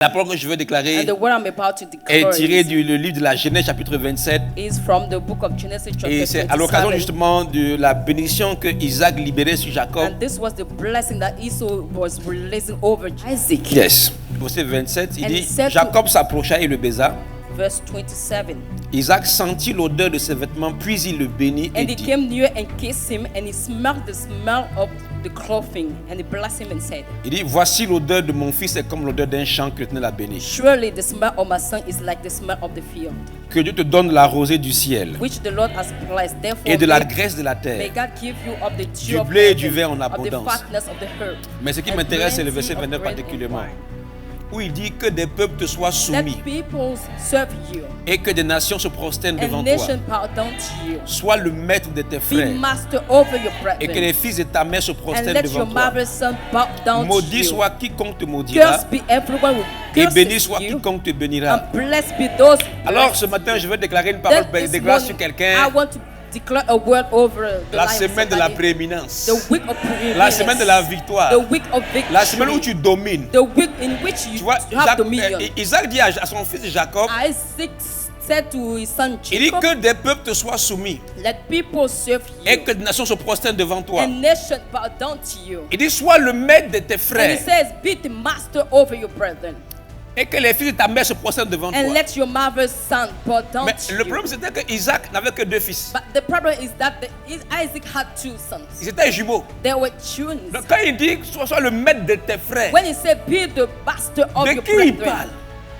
La parole que je veux déclarer And the word I'm about to est declare tirée du livre de la Genèse chapitre 27. is from the book of Genesis Et chapter c'est à l'occasion 27. justement de la bénédiction que Isaac libérait sur Jacob. And this was the blessing that Esau was releasing over Isaac. Yes. Verset 27, il And dit, he said to- Jacob s'approcha et le baisa. Verse 27. Isaac sentit l'odeur de ses vêtements, puis il le bénit et And he dit, came near and kissed him, and he smelled the smell of the clothing, and he blessed him and said, il dit, voici l'odeur de mon fils est comme l'odeur d'un champ que l'Éternel a béni. surely the smell of my son is like the smell of the field, Que Dieu te donne la rosée du ciel which the Lord has blessed. Therefore, et de la may graisse de la terre. God give you of the dew Du of blé et du heaven, vin en of the abondance. fatness of the herb, Mais ce qui and m'intéresse, c'est le plenty verset of 29 bread and particulièrement, wine. où il dit que des peuples te soient Let soumis people serve you, et que des nations se prosternent devant and toi. nation bow down to you. Sois le maître de tes Be frères master over your et que brethren, les fils de ta mère se and prosternent let devant your toi. marvelous son bow down to Maudit you. soit quiconque te maudira Cursed be everyone who et béni curses soit you, quiconque te bénira. and blessed be those who Alors bless ce matin, you. je veux déclarer une parole Then de this grâce sur morning, I quelqu'un. want to declare a word over the La life of semaine de la somebody. prééminence. The week of preeminence. La semaine de la victoire. The week of victory. La semaine où tu domines. The week in which Tu you vois, have dominion. Isaac dit à son fils Jacob, Isaac said to his son il dit Jacob, que des peuples te soient soumis let people serve et you, que des nations se prosternent devant toi. and nation bow down to you. Il dit, sois le maître de tes And he frères says, be the master over your brethren, et que les fils de ta mère se prosternent devant and toi. let your marvelous son bow down Mais to le you. problème c'était que Isaac n'avait que deux fils. But the problem is that Isaac had two sons. Ils étaient jumeaux. They were twins. Donc quand il dit, sois le maître de tes frères, When he said, be the master of de your qui il brethren, parle?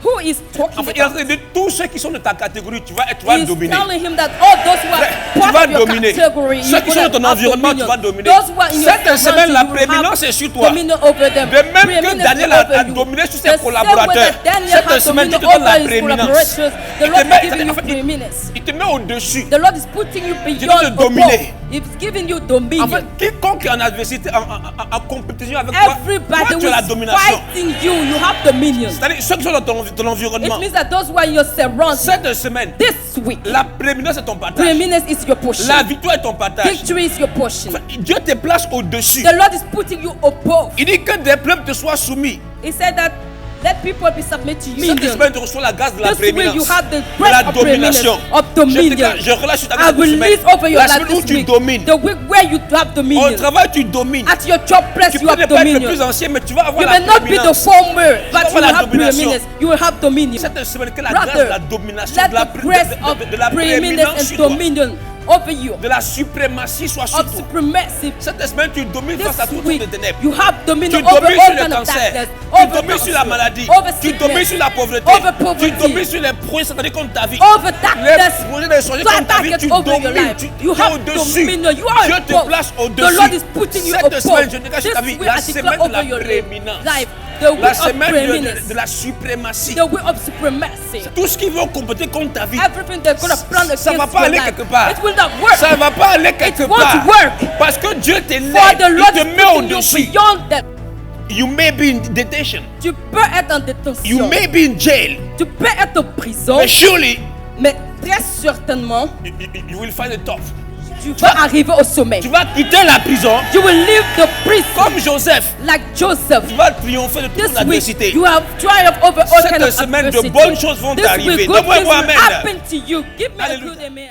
who is talking En fait, il est en train about? de dire tous ceux qui sont de ta catégorie, tu vas He's dominer. telling him that all those who are Tu part vas of your dominer. category, Ceux qui sont dans ton environnement, tu vas dominer. Those who are in your Cette semaine, surrounding, la you will prééminence have est sur toi. dominion over them. De même que Preeminence Daniel over a you. dominé sur The ses same way collaborateurs. that Daniel Cette had semaine, Dieu te dominion donne la over his prééminence. collaborators. The Il Lord te met- is giving you en fait, preeminence. Il te met au-dessus. The Lord is putting you te beyond donne de dominer. He's giving you En dominion. fait, quiconque est en adversité, en compétition avec toi, Everybody toi, who tu as la is domination. fighting you, you have dominion. C'est-à-dire ceux qui sont dans ton It environnement. means that those who are in your surroundings, Cette semaine, this week, la prééminence est ton partage. preeminence is your portion. La victoire est ton partage. Victory is your portion. Dieu te place au-dessus. The Lord is putting you above. Il dit que des peuples te soient soumis. He said that let people be submit to you. Cette semaine, tu reçois la grâce de la This week prééminence. you have the De la grace of preeminence, domination. of dominion. Je relâche sur ta I grâce will cette release semaine. over your La life semaine où this tu week. domines. The week where you have Au dominion. travail, tu domines. At your job place, Tu you peux have ne pas être le dominion. plus ancien, mais tu vas avoir You la may not be the prééminence. former, but avoir you la will have domination. preeminence. You will have dominion. Cette semaine, que la grâce de Brother, la domination, let de la, the grace of de la preeminence prééminence and sur toi, dominion over you. de la suprématie soit sur Of toi. supremacy. Cette semaine, tu domines face à This toute week, sorte de ténèbres. you have dominion Tu over domines all sur le kind of cancer. darkness, Tu over domines sur la cancer, maladie. over Tu domines sickness, sur la pauvreté. over poverty, Tu domines sur les projets sataniques contre ta vie. over Les darkness, projets de changer contre ta vie, target tu over your domines. life. Tu You es have au-dessus. dominion. You are Dieu te above. place The au-dessus. Lord is putting you Cette above. semaine, je dégage This ta vie. week, La I semaine declare de la over your prééminence. life. The week La of semaine preeminence. de la suprématie. The week of supremacy. Tout ce qui veut compléter contre ta vie, Everything they're going to plan against ça va pas your aller life, quelque part. it will not work. ça ne va pas aller quelque It won't part. work. Parce que Dieu For t'élève, the il Lord te is met putting you au-dessus. beyond them. You may be in detention. Tu peux être en You détention. may be in jail. Tu peux être en prison. But surely, Mais très certainement, you will find it tough. tu vas arriver au sommet. Tu vas quitter la prison You will leave the prison comme Joseph. like Joseph. Tu vas triompher de toute This week, l'adversité. you have triumphed over all Cette kinds of semaine, de adversity. bonnes choses vont This t'arriver. week, good Donne-moi things un will amen. happen to you. Give me a Alléluia. good amen.